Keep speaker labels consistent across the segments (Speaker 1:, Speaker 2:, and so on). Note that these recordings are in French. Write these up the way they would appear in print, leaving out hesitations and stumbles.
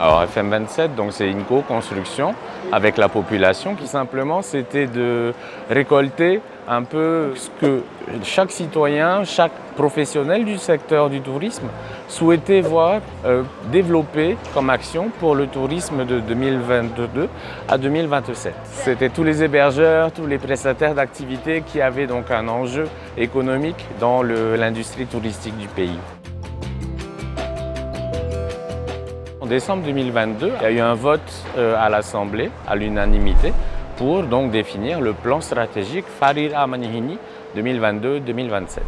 Speaker 1: Alors FM27, donc c'est une co-construction avec la population qui simplement c'était de récolter un peu ce que chaque citoyen, chaque professionnel du secteur du tourisme souhaitait voir développer comme action pour le tourisme de 2022 à 2027. C'était tous les hébergeurs, tous les prestataires d'activités qui avaient donc un enjeu économique dans l'industrie touristique du pays. En décembre 2022, il y a eu un vote à l'Assemblée, à l'unanimité, pour donc définir le plan stratégique Farir Amanihini 2022-2027.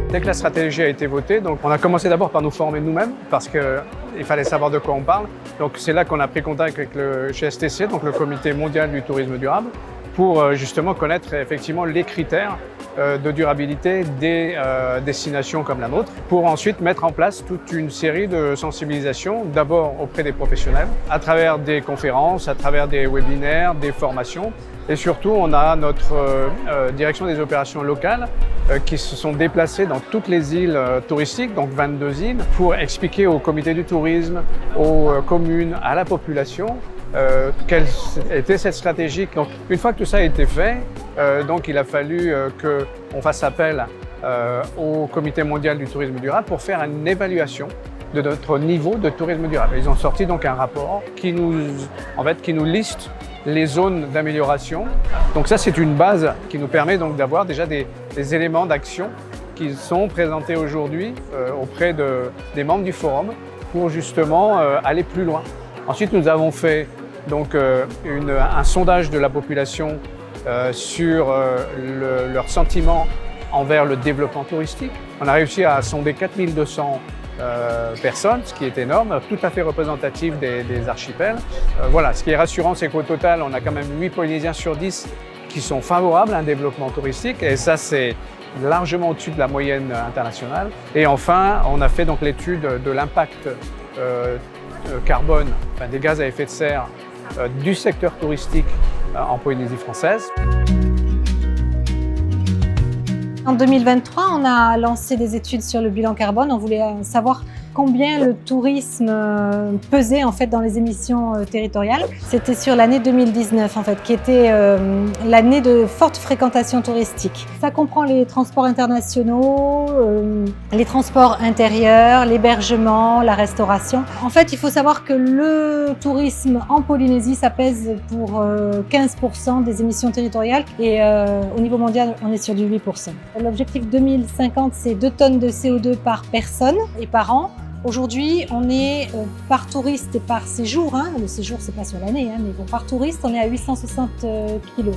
Speaker 2: Dès que la stratégie a été votée, donc on a commencé d'abord par nous former nous-mêmes parce qu'il fallait savoir de quoi on parle. Donc c'est là qu'on a pris contact avec le GSTC, donc le Comité mondial du tourisme durable, pour justement connaître effectivement les critères de durabilité des destinations comme la nôtre, pour ensuite mettre en place toute une série de sensibilisations, d'abord auprès des professionnels, à travers des conférences, à travers des webinaires, des formations. Et surtout, on a notre direction des opérations locales qui se sont déplacées dans toutes les îles touristiques, donc 22 îles, pour expliquer au comité du tourisme, aux communes, à la population, quelle était cette stratégie. Donc, une fois que tout ça a été fait, donc il a fallu qu'on fasse appel au Comité mondial du tourisme durable pour faire une évaluation de notre niveau de tourisme durable. Ils ont sorti donc un rapport qui nous liste les zones d'amélioration. Donc ça, c'est une base qui nous permet donc d'avoir déjà des éléments d'action qui sont présentés aujourd'hui auprès des membres du forum pour justement aller plus loin. Ensuite, nous avons fait donc un sondage de la population sur leurs sentiments envers le développement touristique. On a réussi à sonder 4200 personnes, ce qui est énorme, tout à fait représentatif des archipels. Voilà, ce qui est rassurant, c'est qu'au total, on a quand même 8 Polynésiens sur 10 qui sont favorables à un développement touristique, et ça, c'est largement au-dessus de la moyenne internationale. Et enfin, on a fait donc l'étude de l'impact carbone, enfin, des gaz à effet de serre du secteur touristique en Polynésie française.
Speaker 3: En 2023, on a lancé des études sur le bilan carbone. On voulait savoir combien le tourisme pesait en fait dans les émissions territoriales. C'était sur l'année 2019 en fait, qui était l'année de forte fréquentation touristique. Ça comprend les transports internationaux, les transports intérieurs, l'hébergement, la restauration. En fait, il faut savoir que le tourisme en Polynésie, ça pèse pour 15% des émissions territoriales et au niveau mondial, on est sur du 8%. L'objectif 2050, c'est 2 tonnes de CO2 par personne et par an. Aujourd'hui, on est par touriste et par séjour, hein, le séjour c'est pas sur l'année, hein, mais bon, par touriste, on est à 860 kilos.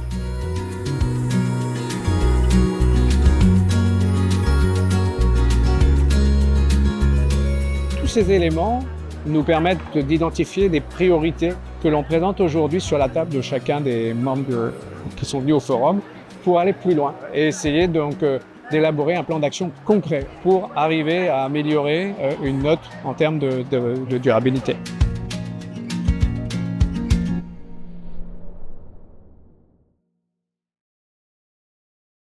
Speaker 2: Tous ces éléments nous permettent d'identifier des priorités que l'on présente aujourd'hui sur la table de chacun des membres qui sont venus au forum pour aller plus loin et essayer donc d'élaborer un plan d'action concret pour arriver à améliorer une note en termes de durabilité.